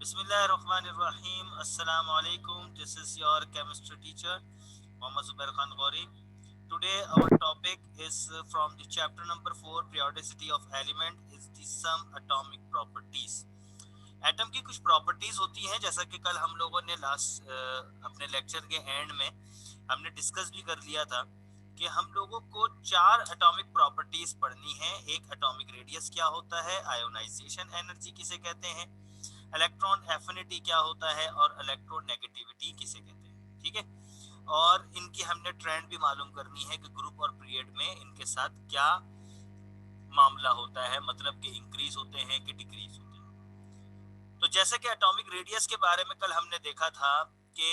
Bismillahirrahmanirrahim. Assalamu alaikum. This is your chemistry teacher, Mohammad Zubair Khan Ghori. Today our topic is from the chapter number 4, periodicity of element is the some atomic properties. Atom की कुछ properties होती हैं, जैसा कि कल हम लोगों ने लास्ट अपने लेक्चर के एंड में हमने डिस्कस भी कर लिया था कि हम लोगों को चार एटॉमिक प्रॉपर्टीज पढ़नी है। एक एटॉमिक रेडियस क्या होता है, आयोनाइजेशन एनर्जी किसे कहते हैं, इलेक्ट्रॉन एफिनिटी क्या होता है और इलेक्ट्रोनेगेटिविटी किसे कहते हैं। ठीक है, और इनकी हमने ट्रेंड भी मालूम करनी है कि ग्रुप और पीरियड में इनके साथ क्या मामला होता है, मतलब कि इंक्रीज होते हैं कि डिक्रीज होते हैं। तो जैसे कि एटॉमिक रेडियस के बारे में कल हमने देखा था कि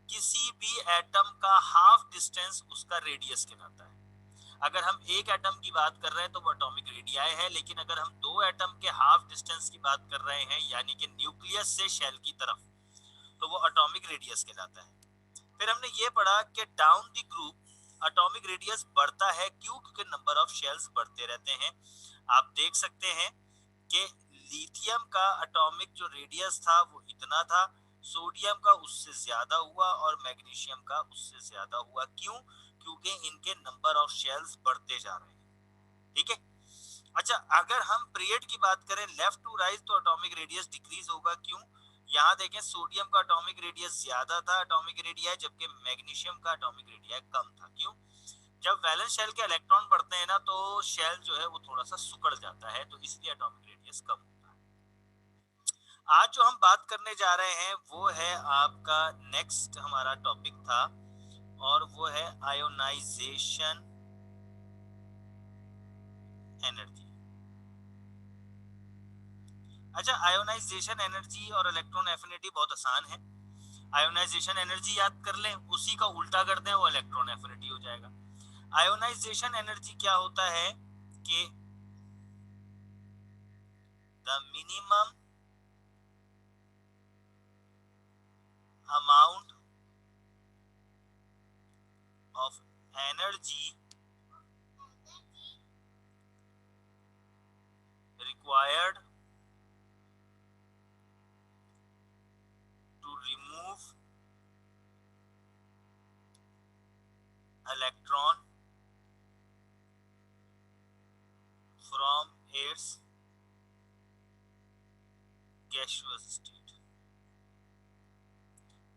किसी भी एटम का हाफ डिस्टेंस उसका रेडियस कहलाता है। अगर हम एक एटम की बात कर रहे हैं तो वो एटॉमिक रेडियाई है, लेकिन अगर हम दो एटम के हाफ डिस्टेंस की बात कर रहे हैं यानी कि न्यूक्लियस से शेल की तरफ, तो वो एटॉमिक रेडियस कहलाता है। फिर हमने ये पढ़ा कि down the group atomic radius बढ़ता है, क्यों? क्योंकि नंबर ऑफ शेल्स बढ़ते रहते हैं। आप देख सकते हैं कि लिथियम का एटॉमिक जो रेडियस था वो इतना था, सोडियम का उससे ज्यादा हुआ और मैग्नीशियम का उससे ज्यादा हुआ। क्यों? क्योंकि इनके नंबर ऑफ शेल्स बढ़ते जा रहे हैं। ठीक है, अच्छा, अगर हम पीरियड की बात करें लेफ्ट टू राइट तो एटॉमिक रेडियस डिक्रीज होगा। क्यों? यहाँ देखें, सोडियम का एटॉमिक रेडियस ज्यादा था एटॉमिक रेडियस, जबकि मैग्नीशियम का एटॉमिक रेडियस कम था। क्यों? जब वैलेंस शेल के इलेक्ट्रॉन बढ़ते हैं ना तो शेल जो है वो थोड़ा सा सिकुड़ जाता है, तो इसलिए एटॉमिक रेडियस कम होता है। आज जो हम बात करने जा रहे हैं वो है आपका नेक्स्ट हमारा टॉपिक था, और वो है आयोनाइजेशन एनर्जी। अच्छा, आयोनाइजेशन एनर्जी और इलेक्ट्रॉन एफिनिटी बहुत आसान है। आयोनाइजेशन एनर्जी याद कर लें, उसी का उल्टा कर दें, वो इलेक्ट्रॉन एफिनिटी हो जाएगा। आयोनाइजेशन एनर्जी क्या होता है कि the minimum amount of energy required to remove electron from its gaseous state.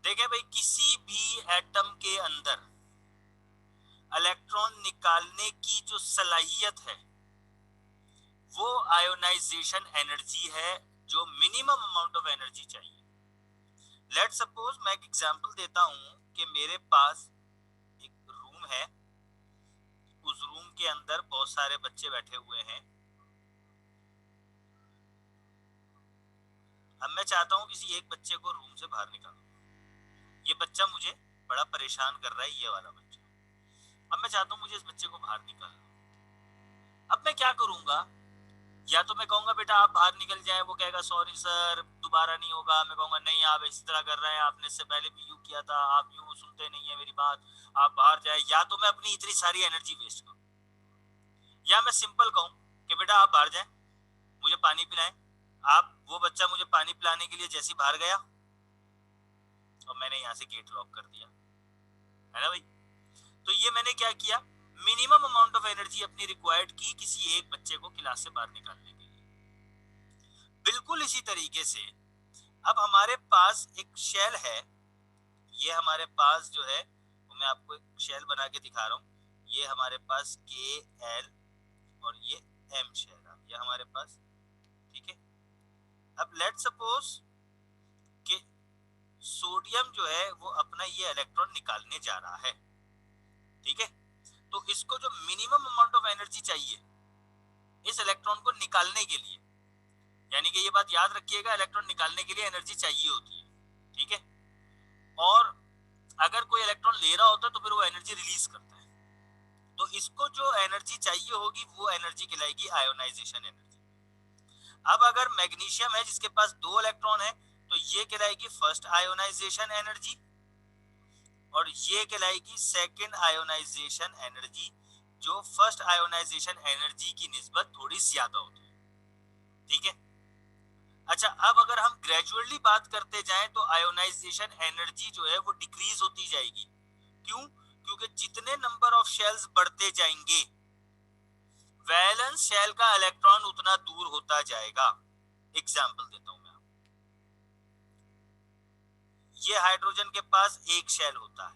देखें भाई, किसी भी एटम के अंदर इलेक्ट्रॉन निकालने की जो सलाहियत है वो आयोनाइजेशन एनर्जी है, जो मिनिमम अमाउंट ऑफ एनर्जी चाहिए। लेट सपोज मैं एक एग्जांपल देता हूं कि मेरे पास एक रूम है, उस रूम के अंदर बहुत सारे बच्चे बैठे हुए हैं। अब मैं चाहता हूं किसी एक बच्चे को रूम से बाहर निकालो। ये बच्चा मुझे बड़ा परेशान कर रहा है, ये वाला बच्चा। अब मैं चाहता हूं मुझे इस बच्चे को बाहर निकालना। अब मैं क्या करूंगा? या तो मैं कहूंगा बेटा आप बाहर निकल जाए, वो कहेगा सॉरी सर दोबारा नहीं होगा। मैं कहूंगा नहीं, आप इस तरह कर रहे हैं, आपने इससे पहले भी यूं किया था, आप यूं सुनते नहीं है मेरी बात, आप बाहर जाए। या तो मैं अपनी इतनी सारी एनर्जी वेस्ट करूं, या मैं सिंपल कहूं कि बेटा आप बाहर जाए, मुझे पानी पिलाएं। आप वो बच्चा मुझे पानी पिलाने के लिए जैसे बाहर गया और मैंने यहाँ से गेट लॉक कर दिया, है ना भाई? तो ये मैंने क्या किया, मिनिमम अमाउंट ऑफ एनर्जी अपनी रिक्वायर्ड की किसी एक बच्चे को क्लास से बाहर निकालने के लिए। बिल्कुल इसी तरीके से अब हमारे पास एक शेल है। ये हमारे पास जो है वो मैं आपको एक शेल बना के दिखा रहा हूँ। ये हमारे पास के एल और ये एम शेल आ गया हमारे पास। ठीक है, अब लेट सपोज कि सोडियम जो है वो अपना ये इलेक्ट्रॉन निकालने जा रहा है। ठीक है, तो इसको जो मिनिमम अमाउंट ऑफ एनर्जी चाहिए इस इलेक्ट्रॉन को निकालने के लिए, यानी कि ये बात याद रखिएगा, इलेक्ट्रॉन निकालने के लिए एनर्जी चाहिए होती है। ठीक है, और अगर कोई इलेक्ट्रॉन ले रहा होता है तो फिर वो एनर्जी रिलीज करता है। तो इसको जो एनर्जी चाहिए होगी वो एनर्जी कहलाएगी आयोनाइजेशन एनर्जी। अब अगर मैग्नीशियम है जिसके पास दो इलेक्ट्रॉन है तो ये कहलाएगी फर्स्ट आयोनाइजेशन एनर्जी, और ये कहलाएगी सेकेंड आयोनाइजेशन एनर्जी, जो फर्स्ट आयोनाइजेशन एनर्जी की निस्बत थोड़ी ज्यादा होती है। ठीक है, अच्छा, अब अगर हम ग्रेजुअली बात करते जाएं तो आयोनाइजेशन एनर्जी जो है वो डिक्रीज होती जाएगी। क्यों? क्योंकि जितने नंबर ऑफ शेल्स बढ़ते जाएंगे, वैलेंस शेल का इलेक्ट्रॉन उतना दूर होता जाएगा। एग्जाम्पल देता हूं मैं आपको। ये हाइड्रोजन के पास एक शेल होता है,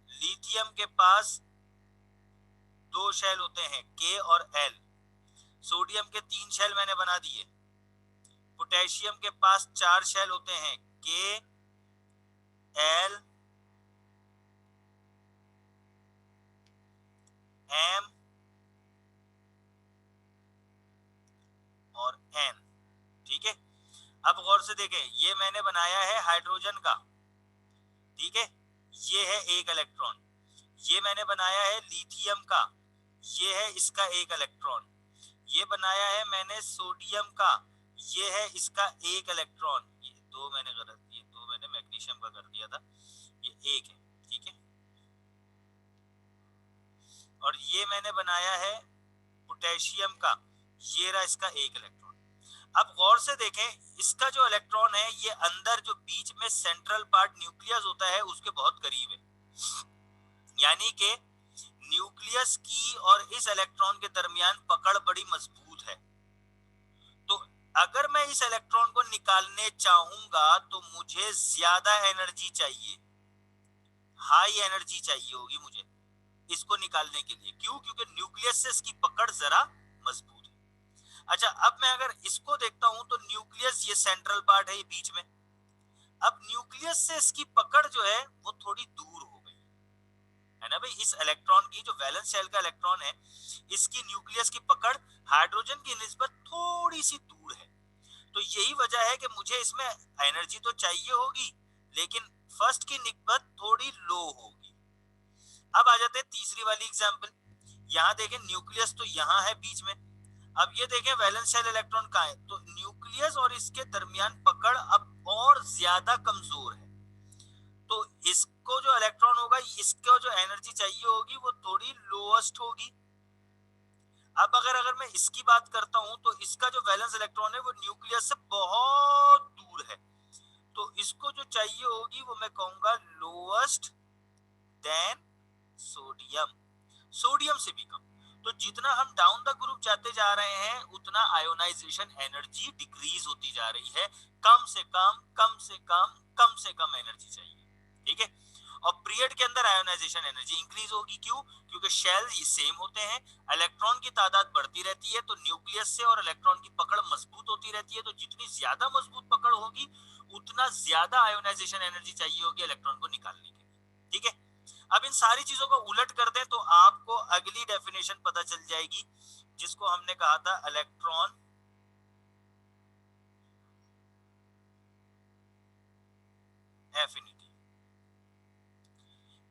लिथियम के पास दो शेल होते हैं, के और एल। सोडियम के तीन शेल मैंने बना दिए। पोटेशियम के पास चार शेल होते हैं, के, एल, एम और एन। ठीक है, अब गौर से देखें, ये मैंने बनाया है हाइड्रोजन का, ठीक है, ये है एक इलेक्ट्रॉन। ये मैंने बनाया है लिथियम का, ये है इसका एक इलेक्ट्रॉन। ये बनाया है मैंने सोडियम का, ये है इसका एक इलेक्ट्रॉन। ये दो मैंने गलत दिए, दो मैंने मैग्नीशियम का कर दिया था, ये एक है। ठीक है, और ये मैंने बनाया है पोटेशियम का, ये रहा इसका एक इलेक्ट्रॉन। अब गौर से देखें, इसका जो इलेक्ट्रॉन है ये अंदर जो बीच में सेंट्रल पार्ट न्यूक्लियस होता है उसके बहुत करीब है, यानी कि न्यूक्लियस की और इस इलेक्ट्रॉन के दरमियान पकड़ बड़ी मजबूत है। तो अगर मैं इस इलेक्ट्रॉन को निकालने चाहूंगा तो मुझे ज्यादा एनर्जी चाहिए, हाई एनर्जी चाहिए होगी मुझे इसको निकालने के लिए। क्यों? क्योंकि न्यूक्लियस से इसकी पकड़ जरा मजबूत है। अच्छा, अब मैं अगर इसको देखता हूं तो न्यूक्लियस ये सेंट्रल पार्ट है, ये बीच में। अब न्यूक्लियस से इसकी पकड़ जो है वो थोड़ी दूर हो गई है ना भाई। इस इलेक्ट्रॉन की जो वैलेंस शेल का इलेक्ट्रॉन है, इसकी न्यूक्लियस की पकड़ हाइड्रोजन की निस्बत थोड़ी सी दूर है। तो यही वजह है कि मुझे इसमें एनर्जी तो चाहिए होगी, लेकिन फर्स्ट की निस्बत थोड़ी लो होगी। अब आ जाते हैं तीसरी वाली एग्जांपल। यहाँ देखें, न्यूक्लियस तो यहाँ है बीच में। अब ये देखें वैलेंस शेल इलेक्ट्रॉन कहाँ है, तो न्यूक्लियस और इसके दरमियान पकड़ अब और ज्यादा कमजोर है। तो इसको जो इलेक्ट्रॉन होगा, इसको जो एनर्जी चाहिए होगी वो थोड़ी लोएस्ट होगी। अब अगर अगर मैं इसकी बात करता हूं तो इसका जो वैलेंस इलेक्ट्रॉन है वो न्यूक्लियस से बहुत दूर है, तो इसको जो चाहिए होगी वो मैं कहूंगा लोएस्ट देन सोडियम, सोडियम से भी कम। तो जितना हम डाउन द ग्रुप जाते जा रहे हैं उतना आयोनाइजेशन एनर्जी डिक्रीज होती जा रही है। कम से कम, कम से कम, कम से कम एनर्जी चाहिए। ठीक है, और पीरियड के अंदर आयोनाइजेशन एनर्जी इंक्रीज होगी। क्यों? क्योंकि शेल ये सेम होते हैं, इलेक्ट्रॉन की तादाद बढ़ती रहती है, तो न्यूक्लियस से और इलेक्ट्रॉन की पकड़ मजबूत होती रहती है। तो जितनी ज्यादा मजबूत पकड़ होगी उतना ज्यादा आयोनाइजेशन एनर्जी चाहिए होगी इलेक्ट्रॉन को निकालने के लिए। ठीक है, अब इन सारी चीजों को उलट कर दें तो आपको अगली डेफिनेशन पता चल जाएगी, जिसको हमने कहा था इलेक्ट्रॉन एफिनिटी।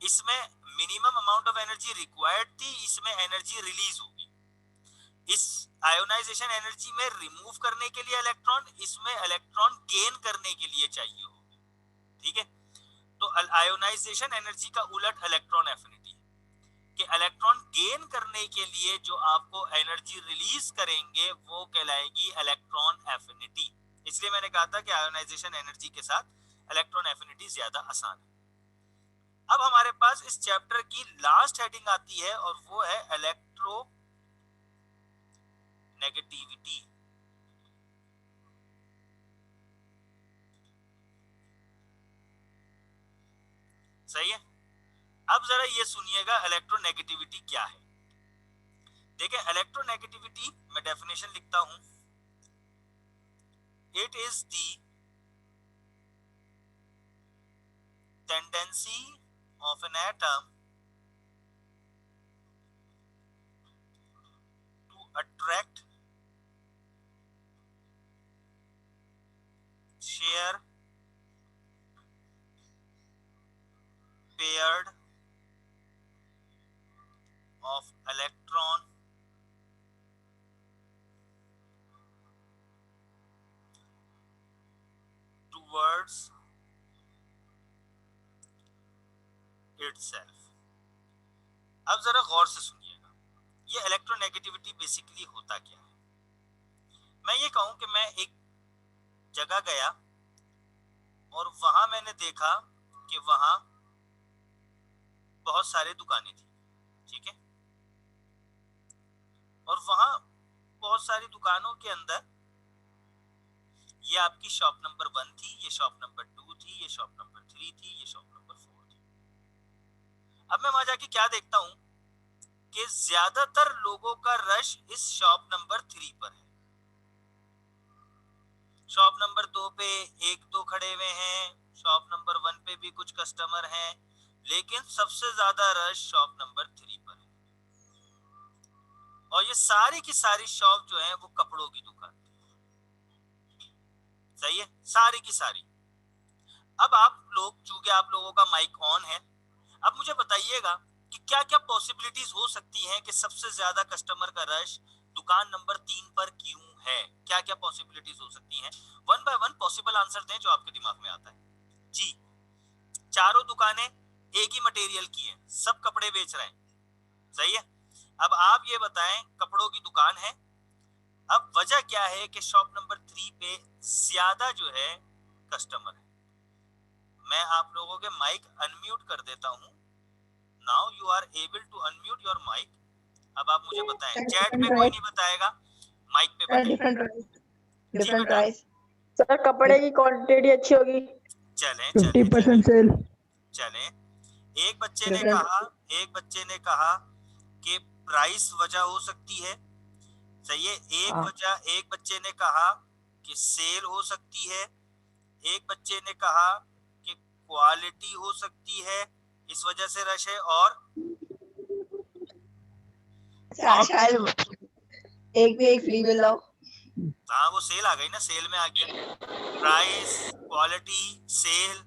इसमें minimum amount of energy required थी, इसमें एनर्जी रिलीज होगी। इस आयोनाइजेशन एनर्जी में रिमूव करने के लिए इलेक्ट्रॉन, इसमें इलेक्ट्रॉन गेन करने के लिए चाहिए होगी। ठीक है, तो आयोनाइजेशन एनर्जी का उलट इलेक्ट्रॉन एफिनिटी, कि इलेक्ट्रॉन गेन करने के लिए जो आपको एनर्जी रिलीज करेंगे वो कहलाएगी इलेक्ट्रॉन एफिनिटी। इसलिए मैंने कहा था कि आयोनाइजेशन एनर्जी के साथ इलेक्ट्रॉन एफिनिटी ज्यादा आसान है। अब हमारे पास इस चैप्टर की लास्ट हेडिंग आती है और वो है इलेक्ट्रो नेगेटिविटी। सही है, अब जरा ये सुनिएगा इलेक्ट्रोनेगेटिविटी क्या है। देखिए, इलेक्ट्रोनेगेटिविटी मैं डेफिनेशन लिखता हूं, it is the tendency of an atom to attract, share, paired of electron towards itself। अब जरा गौर से सुनिएगा, ये इलेक्ट्रोनेगेटिविटी बेसिकली होता क्या है। मैं ये कहूं कि मैं एक जगह गया और वहां मैंने देखा कि वहां बहुत सारे दुकानें थी, ठीक है, और वहां बहुत सारी दुकानों के अंदर ये आपकी शॉप नंबर 1 थी, ये शॉप नंबर 2 थी, ये शॉप नंबर 3 थी, ये शॉप नंबर 4 थी। अब मैं वहां जाके क्या देखता हूं कि ज्यादातर लोगों का रश इस शॉप नंबर 3 पर है। शॉप नंबर 2 पे एक दो खड़े हुए हैं, शॉप नंबर 1 पे भी कुछ कस्टमर हैं, लेकिन सबसे ज्यादा रश शॉप नंबर 3 पर है। और ये सारी की सारी शॉप जो है वो कपड़ों की दुकान थी, सही है, सारी की सारी। अब आप लोग, चूंकि आप लोगों का माइक ऑन है, अब मुझे बताइएगा कि क्या क्या पॉसिबिलिटीज हो सकती हैं कि सबसे ज्यादा कस्टमर का रश दुकान नंबर 3 पर क्यों है। क्या क्या पॉसिबिलिटीज हो सकती हैं, one by one possible answer दें जो आपके दिमाग में आता है जी। चारों दुकानें एक ही मटेरियल की हैं, सब कपड़े बेच रहे हैं, सही है। अब आप ये बताएं, कपड़ों की दुकान है, अब वजह क्या है कि शॉप नंबर 3 पे ज्यादा जो है कस्टमर है। मैं आप लोगों के माइक अनम्यूट कर देता हूं। Now you are able to unmute your mic. अब आप मुझे बताएं, चैट पे कोई नहीं बताएगा, माइक पे बताइए जी डिफरेंट बेटा। प्राइस। सर कपड़े की क्वालिटी अच्छी होगी। चलें चलें 50% सेल। चलें। एक बच्चे ने डिफरेंट कहा, एक बच्चे ने कहा कि प्राइस वजह हो सकती है, सही है। एक हाँ। वजह, एक बच्चे ने कहा कि सेल हो सकती है, एक बच्चे ने कहा कि क्वालिटी हो सकती है, इस वजह से रश है, और शायद एक पे एक फ्री मिल रहा हो। हाँ वो सेल आ गई ना, सेल में आ गया प्राइस, क्वालिटी, सेल।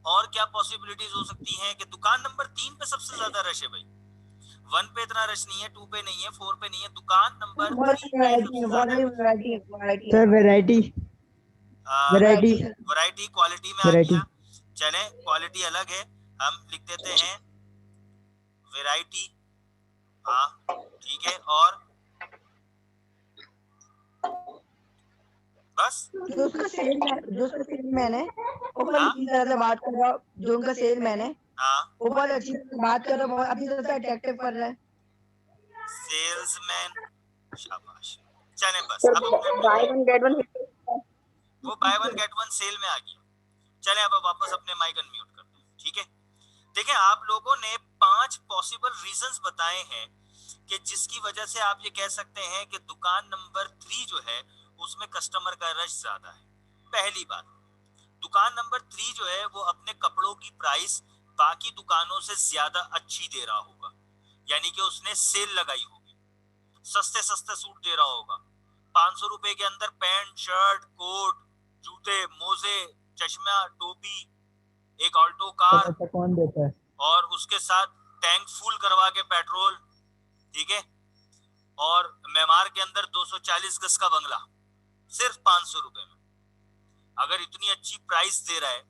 और क्या पॉसिबिलिटीज हो सकती हैं कि दुकान नंबर 3 पे सबसे ज्यादा रश है भाई, 1 पे इतना रश नहीं है, 2 पे नहीं है, 4 पे नहीं है, दुकान नंबर 3 पे सबसे ज्यादा है। Sir variety variety variety quality में आ वैरायटी गया। चलें, क्वालिटी अलग है, हम लिख देते हैं वैरायटी, हाँ ठीक है, और बस। जो उसका सेलमैन है वो बहुत हाँ अच्छी तरह से बात कर रहा है। जो उनका सेलमैन है हाँ, वो बहुत अच्छी तरह से बात कर रहा है, बहुत अपनी तरह से अट्रैक्टिव कर रहा है। सेल्समैन, शाबाश। चलें बस, सर अब अपने अपने बाय माइक, वन गेट वन। वो buy one get one sale में आ गया। चलें अब वापस अपने माइक अनम्यूट करते हैं, ठीक है। देखिए, आप लोगों ने 5 पॉसिबल रीजंस बताए हैं कि जिसकी वजह से आप ये कह सकते हैं कि दुकान नंबर 3 जो है उसमें कस्टमर का रश ज्यादा है। पहली बात, दुकान नंबर 3 जो है वो अपने कपड़ों की प्राइस बाकी दुकानों से ज्यादा अच्छी दे रहा होगा, यानी कि उसने सेल लगाई होगी, सस्ते सस्ते सूट दे रहा होगा, 500 रुपए के अंदर पैंट, शर्ट, कोट, जूते, मोजे, चश्मा, टोपी, एक ऑल्टो कार, कौन देता है? और उसके साथ टैंक फुल करवा के पेट्रोल, ठीक है, और मेमार के अंदर 240 गज का बंगला सिर्फ 500 रुपए में। अगर इतनी अच्छी प्राइस दे रहा है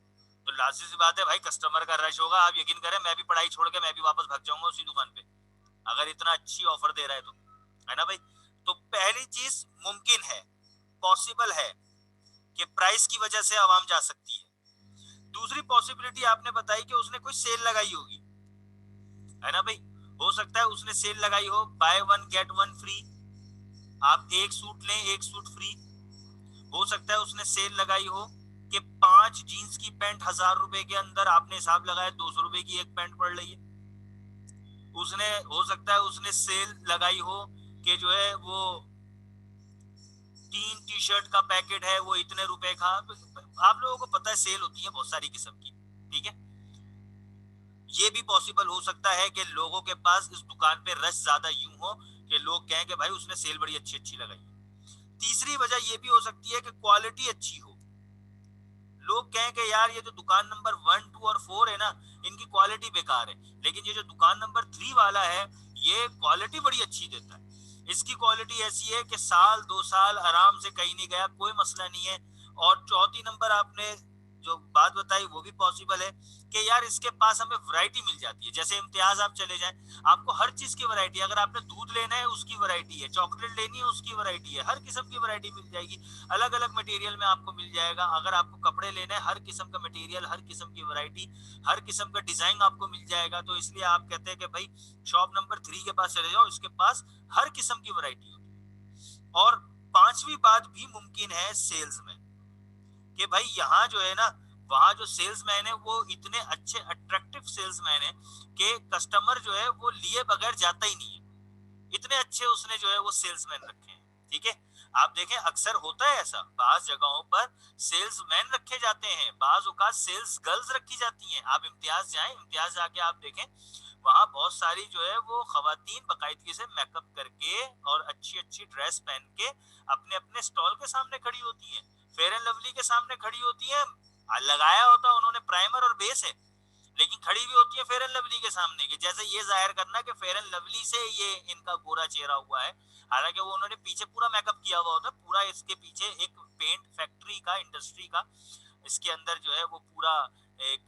तो लाजिम सी बात है भाई, कस्टमर का रश होगा। आप यकीन करें, मैं भी पढ़ाई छोड़ के मैं भी वापस भाग जाऊंगा उसी दुकान पे, अगर इतना अच्छी ऑफर दे रहा है तो, है ना भाई। तो पहली चीज मुमकिन है, पॉसिबल है कि प्राइस की वजह से आवाम जा सकती है। दूसरी पॉसिबिलिटी आपने बताई कि उसने कोई सेल लगाई होगी, है ना भाई। हो सकता है उसने सेल लगाई हो, bye one get one free, आप एक सूट लें एक सूट फ्री। हो सकता है उसने सेल लगाई हो कि 5 जीन्स की पैंट 1000 रुपए के अंदर, आपने हिसाब लगाया 200 रुपए की एक पैंट पड़ रही है। उसने, हो सकता है उसने सेल लगाई हो कि जो है वो 3 टी शर्ट का पैकेट है वो इतने रुपए का। आप लोगों को पता है सेल होती है बहुत सारी किस्म की, ठीक है। ये भी पॉसिबल हो सकता है कि लोगों के पास इस दुकान पे रश ज्यादा यूं हो कि लोग कहें कि भाई उसने सेल बड़ी अच्छी अच्छी लगाई है। तीसरी वजह ये भी हो सकती है कि क्वालिटी अच्छी हो, लोग कहें कि यार ये जो दुकान नंबर 1, 2 और 4 है ना, इनकी क्वालिटी बेकार है, लेकिन ये जो दुकान नंबर 3 वाला है ये क्वालिटी बड़ी अच्छी देता है। इसकी क्वालिटी ऐसी है कि साल 2 साल आराम से कहीं नहीं गया, कोई मसला नहीं है। और चौथी नंबर आपने जो बात बताई वो भी पॉसिबल है कि यार इसके पास हमें वैरायटी मिल जाती है। जैसे इम्तियाज आप चले जाएं, आपको हर चीज की वैरायटी, अगर आपने दूध लेना है उसकी वैरायटी है, चॉकलेट लेनी है उसकी वैरायटी है, हर किस्म की वैरायटी मिल जाएगी, अलग अलग मटेरियल में आपको मिल जाएगा। अगर आपको कपड़े लेने हैं, हर किस्म का मटेरियल, हर किस्म की वैरायटी, हर किस्म का डिजाइन आपको मिल जाएगा। तो इसलिए आप कहते हैं कि भाई शॉप नंबर 3 के पास चले जाओ, इसके पास हर किस्म की वैरायटी होती है। और पांचवी बात भी मुमकिन है सेल्स में, कि भाई यहाँ जो है ना, वहाँ जो सेल्समैन है वो इतने अच्छे अट्रैक्टिव सेल्समैन है कि कस्टमर जो है वो लिए बगैर जाता ही नहीं है, इतने अच्छे उसने जो है वो सेल्समैन रखे हैं। ठीक है, आप देखें अक्सर होता है ऐसा, बाज जगहों पर सेल्समैन रखे जाते हैं, बाज औकात सेल्स गर्ल्स रखी जाती हैं। आप इम्तियाज जाएं, इम्तियाज जाके आप देखें, वहां बहुत सारी जो है वो खवातीन बाकायदगी से मेकअप करके और अच्छी अच्छी ड्रेस पहन के अपने अपने स्टॉल के सामने खड़ी होती हैं, फेयर एंड लवली के सामने खड़ी होती हैं, लगाया होता उन्होंने प्राइमर और बेस है, लेकिन खड़ी भी होती है फेयर एंड लवली के सामने, कि जैसे ये जाहिर करना कि फेयर एंड लवली से ये इनका गोरा चेहरा हुआ है। हालांकि वो उन्होंने पीछे पूरा मेकअप किया हुआ होता है, पूरा इसके पीछे एक पेंट फैक्ट्री का, इंडस्ट्री का इसके अंदर जो है वो पूरा एक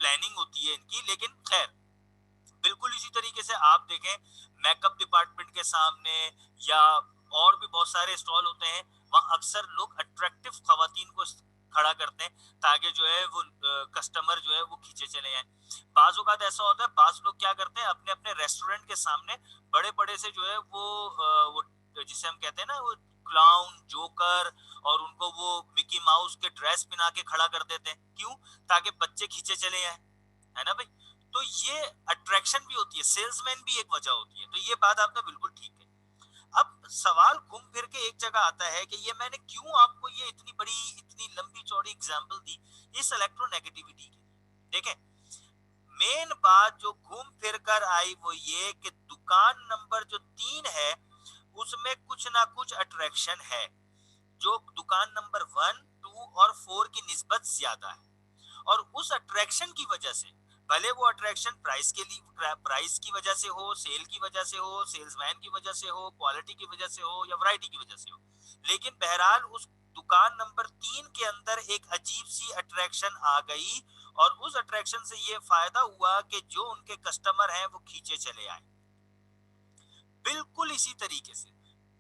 प्लानिंग होती है इनकी। लेकिन खैर, बिल्कुल इसी तरीके से आप देखें मेकअप डिपार्टमेंट के सामने या और भी बहुत सारे स्टॉल होते हैं, वहां अक्सर लोग अट्रैक्टिव खवातीन को खड़ा करते हैं ताकि जो है वो कस्टमर जो है वो खींचे चले जाएं। बाज औकात ऐसा होता है, बाज लोग क्या करते हैं अपने अपने रेस्टोरेंट के सामने बड़े बड़े से जो है वो जिसे हम कहते हैं ना वो क्लाउन, जोकर, और उनको वो मिकी माउस के ड्रेस पहना के खड़ा कर देते हैं। क्यों? ताकि बच्चे खींचे चले जाएं, है ना भाई। तो ये अट्रैक्शन भी होती है, सेल्समैन भी एक वजह होती है। तो ये बात आपने बिल्कुल ठीक है। अब सवाल घूम फिर के एक जगह आता है कि ये मैंने क्यों आपको ये इतनी बड़ी, इतनी लंबी चौड़ी एग्जांपल दी इस इलेक्ट्रोनेगेटिविटी की। देखें, मेन बात जो घूम फिर कर आई वो ये कि दुकान नंबर जो 3 है उसमें कुछ ना कुछ अट्रैक्शन है जो दुकान नंबर 1, 2 और 4 की निस्बत ज्यादा है। और उस अट्रैक्शन की वजह से, भले वो अट्रैक्शन प्राइस के लिए, प्राइस की वजह से हो, सेल की वजह से हो, सेल्समैन की वजह से हो, क्वालिटी की वजह से हो या वैरायटी की वजह से हो, लेकिन बहरहाल उस दुकान नंबर 3 के अंदर एक अजीब सी अट्रैक्शन आ गई। और उस अट्रैक्शन से ये फायदा हुआ कि जो उनके कस्टमर हैं वो खींचे चले आए। बिल्कुल इसी तरीके से,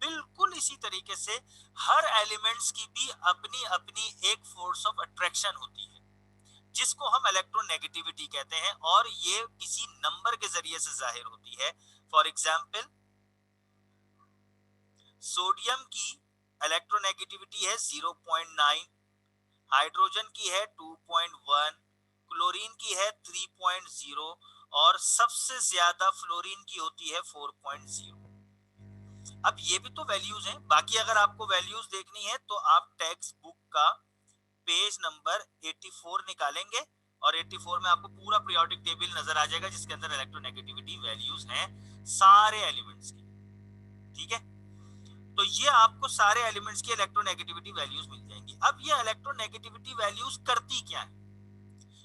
बिल्कुल इसी तरीके से हर एलिमेंट्स की भी अपनी अपनी एक फोर्स ऑफ अट्रैक्शन होती है जिसको हम इलेक्ट्रोनेगेटिविटी कहते हैं, और ये किसी नंबर के जरिए से जाहिर होती है। फॉर एग्जाम्पल, सोडियम की इलेक्ट्रोनेगेटिविटी है 0.9, हाइड्रोजन की है 2.1, क्लोरीन की है 3.0 और सबसे ज्यादा फ्लोरीन की होती है 4.0। अब ये भी तो वैल्यूज हैं। बाकी अगर आपको वैल्यूज देखनी है तो आप टेक्स्ट बुक का पेज नंबर 84 निकालेंगे और 84 में आपको पूरा पीरियोडिक टेबल नजर आ जाएगा जिसके अंदर इलेक्ट्रोनेगेटिविटी वैल्यूज हैं सारे एलिमेंट्स की। ठीक है, तो ये आपको सारे एलिमेंट्स की इलेक्ट्रोनेगेटिविटी वैल्यूज मिल जाएंगी। अब ये इलेक्ट्रोनेगेटिविटी वैल्यूज करती क्या है?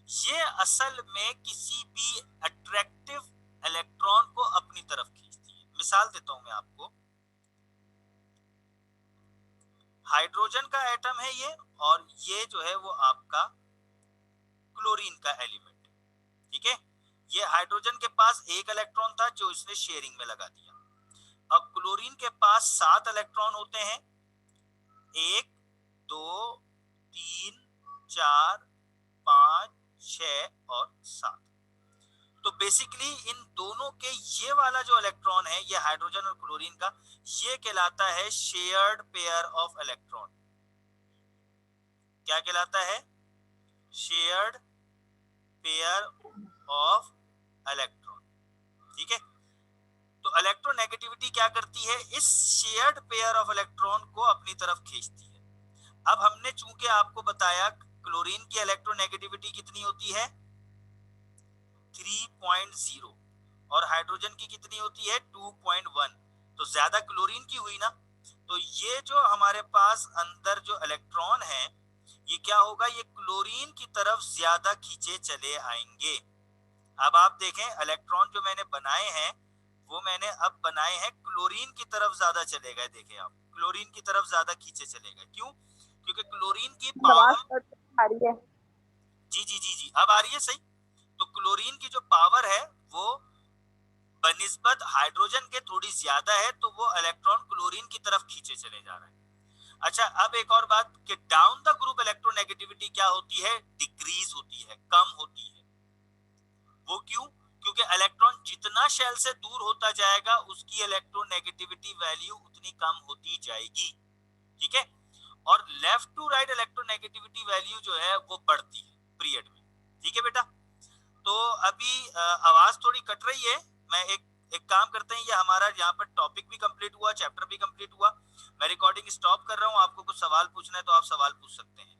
ये असल में किसी भी अट्रैक्टिव इलेक्ट्रॉन को अपनी तरफ खींचती है। मिसाल देता हूं मैं आपको, हाइड्रोजन का एटम है ये, और ये जो है वो आपका क्लोरीन का एलिमेंट। ठीक है, ये हाइड्रोजन के पास एक इलेक्ट्रॉन था जो इसने शेयरिंग में लगा दिया। अब क्लोरीन के पास 7 इलेक्ट्रॉन होते हैं, 1, 2, 3, 4, 5, 6 और 7। तो बेसिकली इन दोनों के ये वाला जो इलेक्ट्रॉन है, ये हाइड्रोजन और क्लोरीन का, ये कहलाता है शेयर्ड पेयर ऑफ इलेक्ट्रॉन। क्या कहलाता है? Shared pair of electron. ठीक है, तो इलेक्ट्रोनेगेटिविटी क्या करती है? इस शेयर्ड पेयर ऑफ इलेक्ट्रॉन को अपनी तरफ खींचती है। अब हमने चूंकि आपको बताया क्लोरीन की इलेक्ट्रोनेगेटिविटी कितनी होती है 3.0 और हाइड्रोजन की कितनी होती है 2.1, तो ज्यादा क्लोरीन की हुई ना। तो ये जो हमारे पास अंदर जो इलेक्ट्रॉन है ये क्या होगा? ये क्लोरीन की तरफ ज्यादा खींचे चले आएंगे। अब आप देखें इलेक्ट्रॉन जो मैंने बनाए हैं वो मैंने अब बनाए हैं क्लोरीन की तरफ ज्यादा चले गए। देखें आप, क्लोरीन की तरफ ज्यादा खींचे चले गए। क्यों? क्योंकि क्लोरीन की आवाज पावर, कट आ रही है। जी, अब आ रही है सही। तो क्लोरीन की जो पावर है वो बनिस्बत हाइड्रोजन के थोड़ी ज्यादा है, तो वो इलेक्ट्रॉन क्लोरीन की तरफ खींचे चले जा रहा है। अच्छा, अब एक और बात कि डाउन द ग्रुप इलेक्ट्रोनेगेटिविटी क्या होती है, डिक्रीज होती है, कम होती है। वो क्यों? क्योंकि इलेक्ट्रॉन जितना शेल से दूर होता जाएगा उसकी इलेक्ट्रोनेगेटिविटी वैल्यू उतनी कम होती जाएगी, ठीक है। और left to right electronegativity value जो है वो बढ़ती है पीरियड में, ठीक है बेटा। तो अभी आवाज थोड़ी कट रही है। मैं एक काम करते हैं, ये हमारा यहाँ पर टॉपिक भी कंप्लीट हुआ, चैप्टर भी कंप्लीट हुआ। मैं रिकॉर्डिंग स्टॉप कर रहा हूँ, आपको कुछ सवाल पूछना है तो आप सवाल पूछ सकते हैं।